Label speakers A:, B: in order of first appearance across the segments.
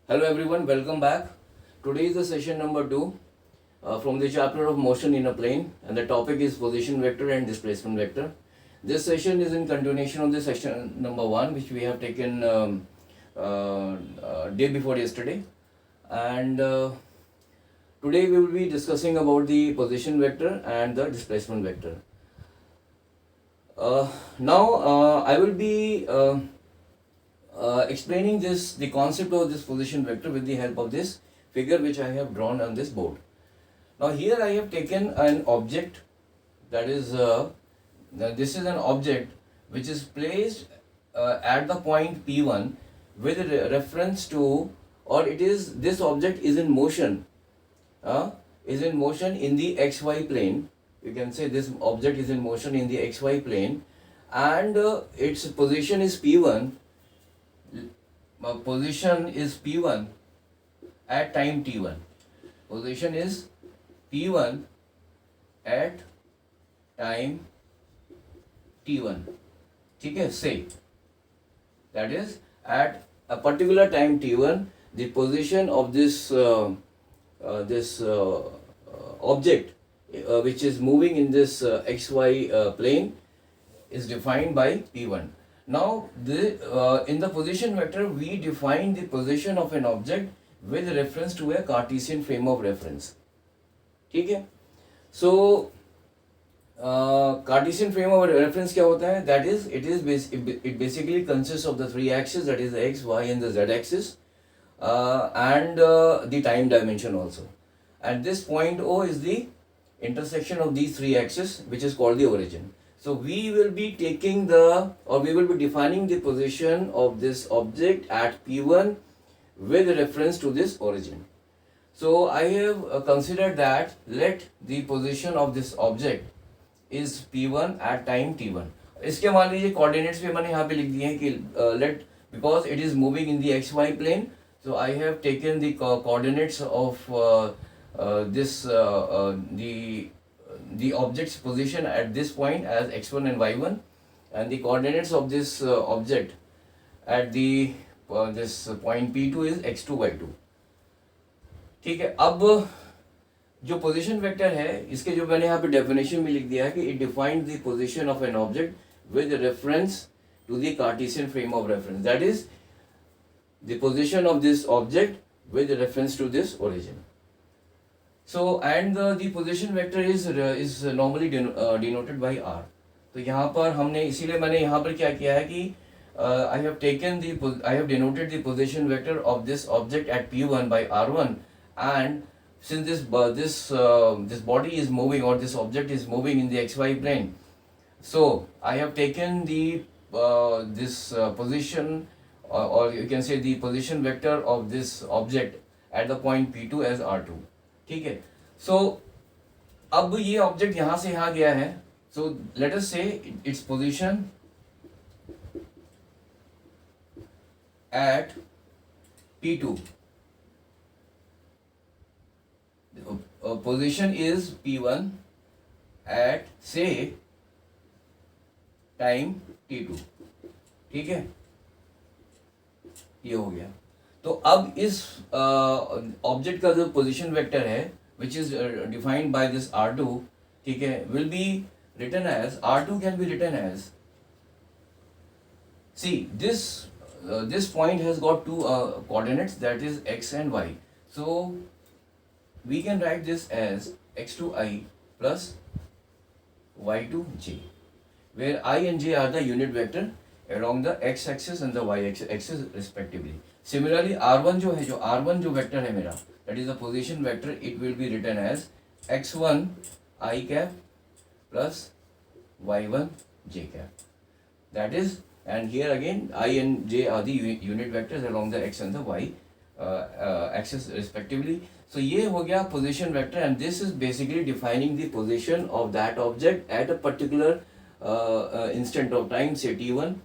A: Hello everyone, welcome back. Today is the session number 2 from the chapter of motion in a plane, and the topic is position vector and displacement vector. This session is in continuation of the session number 1 which we have taken day before yesterday, and today we will be discussing about the position vector and the displacement vector. Now I will be explaining the concept of this position vector with the help of this figure which I have drawn on this board. Now here I have taken an object, that is this is an object which is placed at the point P1 with reference to, or this object is in motion in the xy plane. You can say this object is in motion in the xy plane, and its position is P1. Position is P1 at time t1. Position is P1 at time t1. ठीक है, say that is at a particular time t1 the position of this object which is moving in this xy plane is defined by P1. Now, in the position vector, we define the position of an object with reference to a Cartesian frame of reference. ठीक है? So, Cartesian frame of reference क्या होता है? That is, it basically consists of the three axes, that is the x, y, and the z axis, and the time dimension also. And this point O is the intersection of these three axes, which is called the origin. So we will be defining the position of this object at P1 with reference to this origin. So I have considered that let the position of this object is P1 at time T1. इसके मान लीजिए coordinates भी मैंने यहाँ पे लिख दिए हैं कि let, because it is moving in the xy plane, so I have taken the coordinates of the object's position at this point as x1 and y1, and the coordinates of this object at this point P2 is x2 y2. ठीक है, अब जो position vector है इसके जो मैंने यहाँ पे डेफिनेशन में लिख दिया है कि it defines the position of an object with reference to the Cartesian frame of reference, that is the position of this object with reference to this origin. So and the position vector is normally denoted by r. तो यहाँ पर हमने इसीलिए मैंने यहाँ पर क्या किया है कि I have denoted the position vector of this object at P1 by r1, and since this body is moving, or this object is moving in the xy plane, so I have taken the position or you can say the position vector of this object at the point P2 as r2. ठीक है, सो अब ये object यहां से यहां गया है, सो let us say its position at P2, position is P1 at say time T2. ठीक है, ये हो गया. तो अब इस ऑब्जेक्ट का जो पोजीशन वेक्टर है which is defined by this r2, ठीक है, will be written as r2 can be written as, see this point has got two coordinates, that is x and y, so we can write this as x2i plus y2j, where I and j are the unit vector along the x axis and the y axis respectively. Similarly r1 जो vector है मेरा, that is the position vector, it will be written as x1 I cap plus y1 j cap, that is, and here again I and j are the unit vectors along the x and the y axis respectively. So ये हो गया position vector, and this is basically defining the position of that object at a particular instant of time, say t1,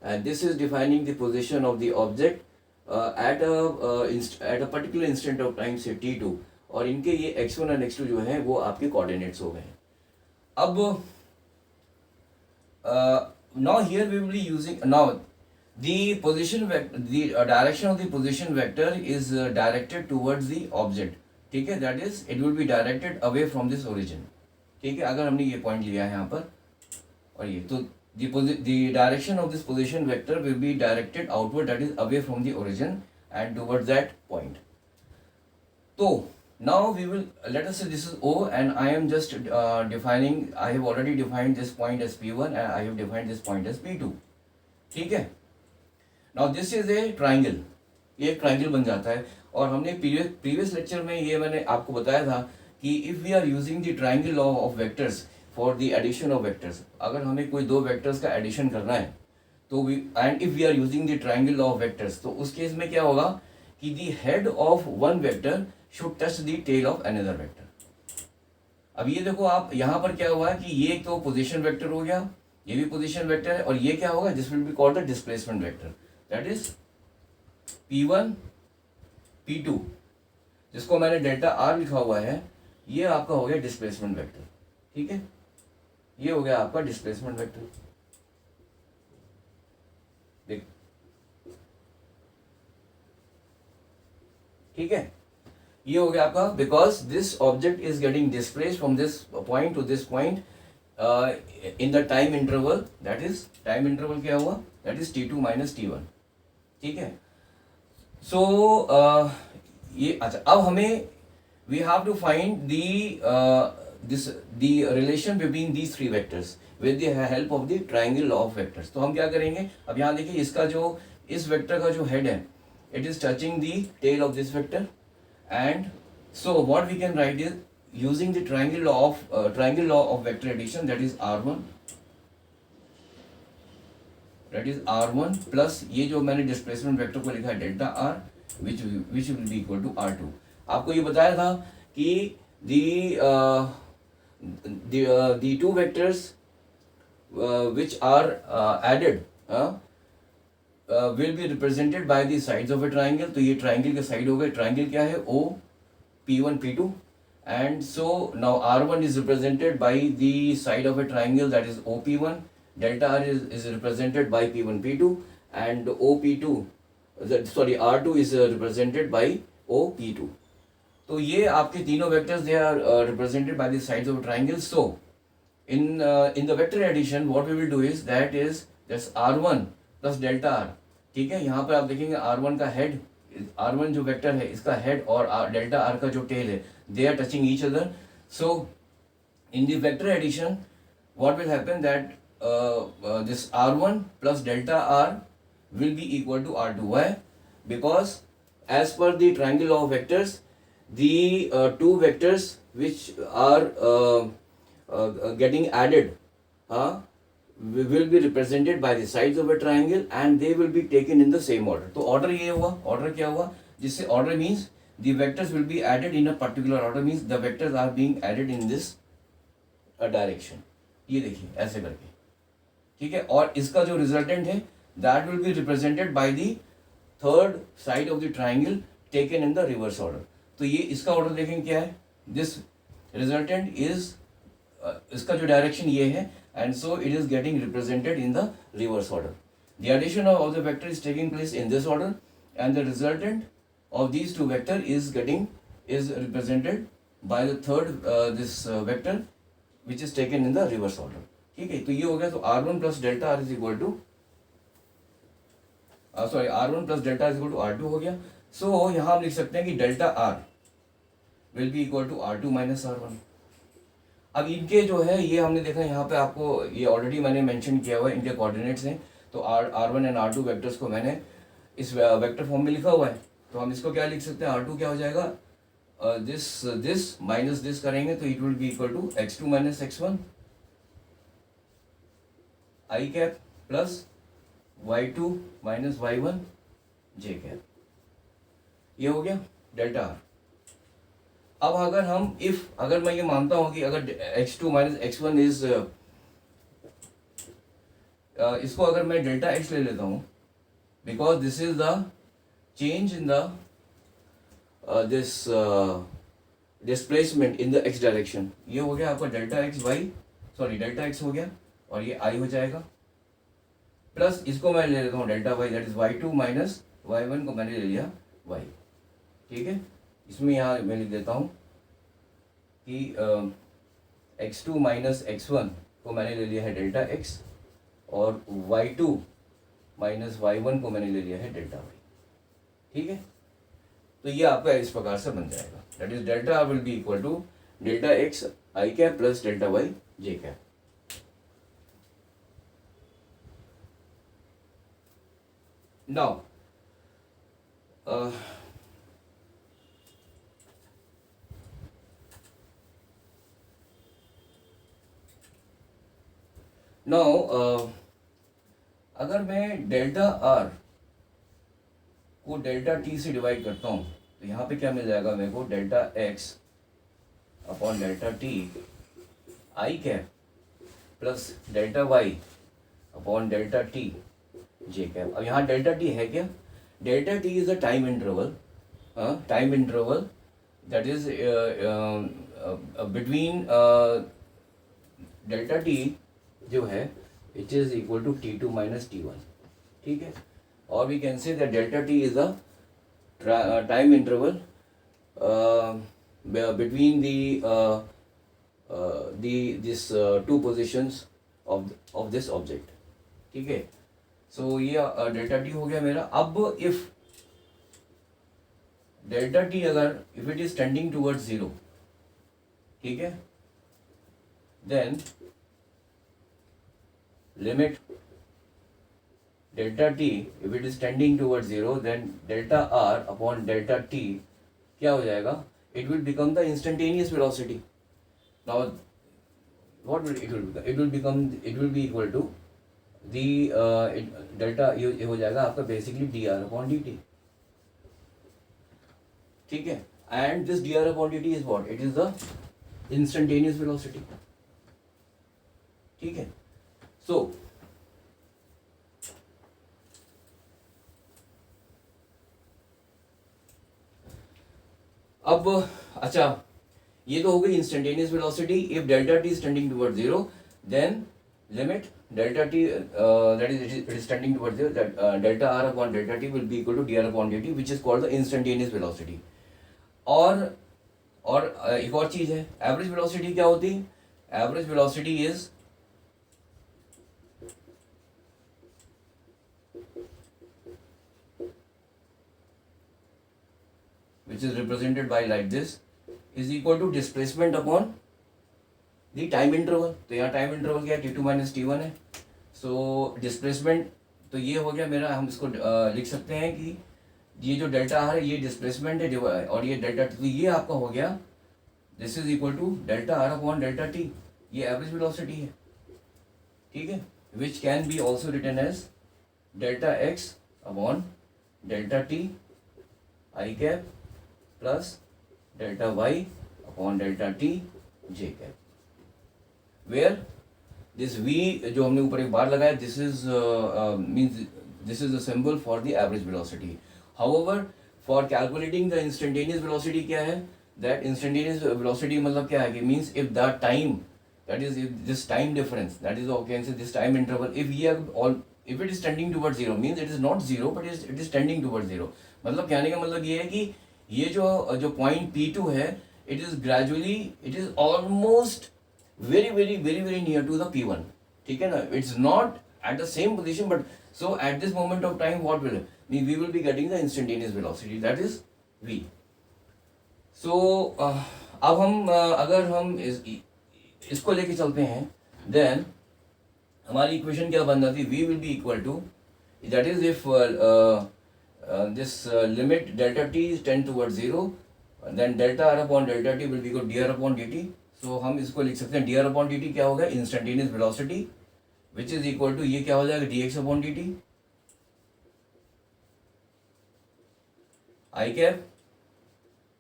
A: and this is defining the position of the object at a particular instant of time, say t2, और इनके ये x1 और x2 जो है वो आपके coordinates हो गए. अब now here we will be using, now direction of the position vector is directed towards the object, ठीक है, that is it will be directed away from this origin, ठीक है, अगर हमने ये पॉइंट लिया है यहाँ पर और ये, तो the direction of this position vector will be directed outward, that is away from the origin and towards that point. So now we will, let us say this is O and I am just defining, I have already defined this point as P1 and I have defined this point as P2, ठीक है. Now this is a triangle, ये एक triangle बन जाता है और हमने previous lecture में ये मैंने आपको बताया था कि if we are using the triangle law of vectors for the addition of vectors, अगर हमें कोई दो वेक्टर्स का एडिशन करना है तो we, and if we are using the triangle law of vectors, तो उस केस में क्या होगा कि the head of one vector should touch the tail of another vector. अब ये देखो आप, यहाँ पर क्या हुआ है कि ये तो पोजिशन वेक्टर हो गया, ये भी पोजिशन वेक्टर है, और ये क्या होगा, this will be called the displacement vector, that is P1 P2, जिसको मैंने डेल्टा R लिखा हुआ है, ये आपका हो गया डिस्प्लेसमेंट वेक्टर, ठीक है, ये हो गया आपका डिस्प्लेसमेंट वेक्टर. देख, ठीक है, ये हो गया आपका, because this object is getting displaced from this point two this point in the time interval, that is time interval क्या हुआ, that is T2 minus T1, ठीक है. सो ये अच्छा, अब हमें we have to find the relation between these three vectors with the help of the triangle law of vectors. तो हम क्या करेंगे, अब यहाँ देखिए, इसका जो, इस वेक्टर का जो हेड है, it is touching the tail of this vector, and so what we can write is using the triangle law of vector addition, that is R1, that is R1 plus ये जो मैंने displacement vector को लिखा है delta R, which will be equal to R2. आपको ये बताया था कि the two vectors which are added will be represented by the sides of a triangle. तो ये ट्राइंगल के साइड हो गए, ट्राइंगल क्या है, O P1 P2, and so now R1 is represented by the side of a triangle, that is OP1. Delta R is represented by P1 P2 and OP2, R2 is represented by OP2. तो ये आपके तीनों vectors, they are represented by the sides of a triangle. So in the vector addition what we will do is that's R1 plus delta R, ठीक है. यहाँ पर आप देखेंगे R1 का head, R1 जो वेक्टर है इसका हेड और डेल्टा R का जो टेल है, they are touching each other. So in the vector addition what will happen, that this R1 plus delta R will be equal to R2. Why? Because as per the triangle law of vectors, the two vectors which are getting added will be represented by the sides of a triangle and they will be taken in the same order. तो order ये हुआ, order क्या हुआ, जिससे order means the vectors will be added in a particular order, means the vectors are being added in this direction. ये देखिए ऐसे करके, ठीक है. और इसका जो रिजल्टेंट है, that will be represented by the third side of the triangle taken in the reverse order. तो ये इसका ऑर्डर देखेंगे क्या है, दिस रिजल्टेंट इज, इसका जो डायरेक्शन ये है, and so it is getting represented in the reverse order. The addition of the vector is taking place in this order and the resultant of these two vector is represented by the third this vector which is taken in the reverse order, ठीक है. तो ये हो गया, तो R1 plus delta R is equal to R1 plus delta is equal to R2 हो गया. So यहाँ हम लिख सकते हैं कि delta R will be equal to R2 minus R1. अब इनके जो है ये हमने देखा यहाँ पे, आपको ये ऑलरेडी मैंने मेंशन किया हुआ है, इनके कोऑर्डिनेट्स हैं. तो R1 एंड R2 वेक्टर्स को मैंने इस वेक्टर फॉर्म में लिखा हुआ है. तो हम इसको क्या लिख सकते हैं, R2 क्या हो जाएगा, this माइनस दिस करेंगे तो it will be equal to x2 minus x1 i cap plus y2 minus y1 j cap. ये हो गया डेल्टा R. अब अगर हम अगर मैं ये मानता हूं कि अगर x2 माइनस x1 इज, इसको अगर मैं डेल्टा x ले लेता हूं, because this is the change in the this displacement in the x direction. ये हो गया आपका डेल्टा x हो गया और ये I हो जाएगा प्लस इसको मैं ले लेता हूँ delta Y, that is y2 minus y1 को मैंने ले लिया y, ठीक है। इसमें यहाँ मैं लिख देता हूँ कि x2 माइनस x1 को मैंने ले लिया है डेल्टा x, और y2 माइनस y1 को मैंने ले लिया है डेल्टा y, ठीक है। तो ये आपका इस प्रकार से बन जाएगा, that is delta R will be equal to delta x I cap plus delta y j cap. Now अगर मैं डेल्टा आर को डेल्टा टी से डिवाइड करता हूँ तो यहाँ पे क्या मिल जाएगा मेरे को, delta X upon delta T I cap plus delta Y upon delta T J cap. अब यहाँ डेल्टा टी है क्या, delta T is a time interval, that is between delta T जो है it is equal to T2 minus T1, ठीक है। और we can say that delta T is a time interval between this two positions of this object, ठीक है। सो ये delta T हो गया मेरा। अब इफ डेल्टा टी अगर if it is tending towards zero, ठीक है, then limit delta T if it is tending towards zero, then delta R upon delta T क्या हो जाएगा, it will become the instantaneous velocity. Now what will it will become, it will be equal to the delta, ये हो जाएगा आपका basically dr upon dt, ठीक है। and this dr upon dt is what, it is the instantaneous velocity, ठीक है। so अब अच्छा, ये तो हो गई instantaneous velocity. If delta T is tending toward zero, then limit delta T that is it is tending toward zero, that delta R upon delta T will be equal to D R upon D T, which is called the instantaneous velocity. और एक और चीज है, average velocity क्या होती है, average velocity is which is represented by like this, is equal to displacement upon the time interval। तो यहाँ टाइम इंटरवल क्या है, T2 माइनस T1 है। सो डिस्प्लेसमेंट तो ये हो गया मेरा, हम इसको लिख सकते हैं कि ये जो डेल्टा आर है ये डिस्प्लेसमेंट है, और ये डेल्टा, तो ये आपका हो गया this is equal to delta R upon delta T, ये एवरेज वेलोसिटी है, ठीक है, which can be also written as delta X upon delta T I cap plus delta Y upon delta T J cap, where this v जो हमने ऊपर एक बार लगाया, this is means this is the symbol for the average velocity. However for calculating the instantaneous velocity क्या है, that instantaneous velocity मतलब क्या है कि means if the time, that is if this time difference, that is can say this time interval, if ये all if it is tending towards zero, means it is not zero but it is tending towards zero. मतलब कहने का मतलब ये है कि ये जो पॉइंट P2 है, it is gradually, it is almost very very very very near to the P1, ठीक है ना। It's not at the same position, but so at this moment of time what will we will be getting the instantaneous velocity, that is v। So अब हम अगर हम इसको लेके चलते हैं, देन हमारी इक्वेशन क्या बन जाती है, v will be equal to, that is if this limit delta t is tend towards zero, then delta r upon delta t will be equal to dr upon dt। so हम इसको लिख सकते हैं dr upon dt क्या होगा, instantaneous velocity, which is equal to ये क्या हो जाएगा, dx upon dt i cap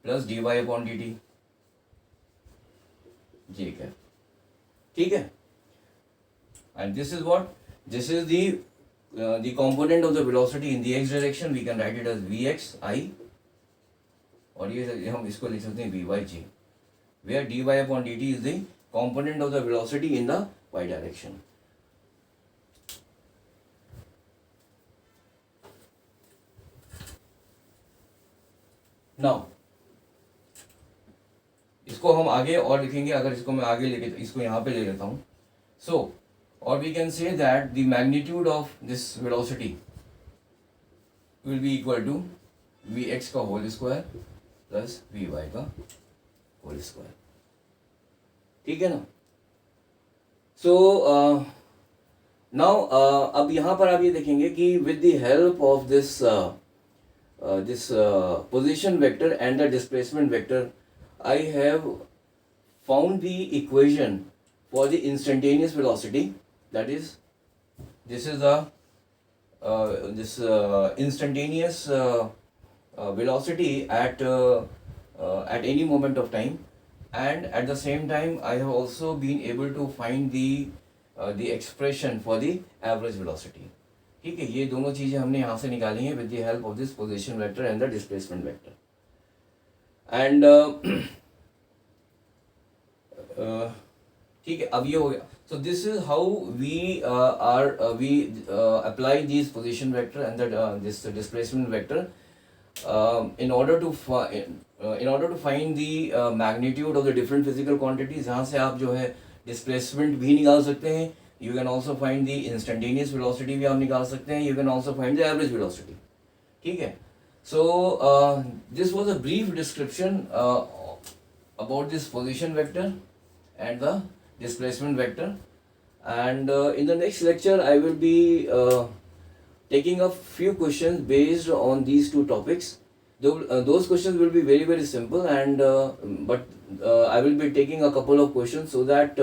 A: plus dy upon dt j cap, ठीक है। and this is what, this is the component of the velocity in the x direction, we can write it as vx I, और ये हम इसको लिख सकते हैं vy j, where dy upon dt is the component of the velocity in the y direction। Now इसको हम आगे और लिखेंगे, अगर इसको मैं आगे लेके इसको यहाँ पे ले लेता हूँ. सो और we can say that the magnitude of this velocity will be equal to V X का whole square plus V Y का होल स्क्वायर. ठीक है ना. सो नाउ अब यहाँ पर आप ये देखेंगे कि with the help of this position vector and the displacement vector, I have found the equation for the instantaneous velocity. That is, this is the instantaneous velocity at any moment of time, and at the same time I have also been able to find the expression for the average velocity. ठीक है, ये दोनों चीज़ें हमने यहाँ से निकाली हैं with the help of this position vector and the displacement vector. And ठीक है, अब ये हो गया. So this is how we apply this position vector and this displacement vector in order to find the magnitude of the different physical quantities. यहाँ से आप जो है displacement भी निकाल सकते हैं. You can also find the instantaneous velocity भी आप निकाल सकते हैं. You can also find the average velocity. ठीक है. So this was a brief description about this position vector and the displacement vector. And in the next lecture, I will be taking a few questions based on these two topics. Those questions will be very, very simple, and but I will be taking a couple of questions so that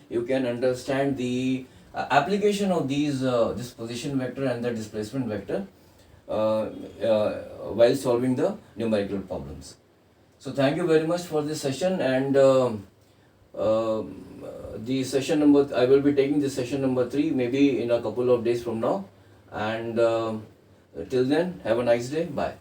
A: you can understand the application of these this position vector and the displacement vector while solving the numerical problems. So thank you very much for this session, and the session number, I will be taking this session number 3 maybe in a couple of days from now. And till then, have a nice day. Bye.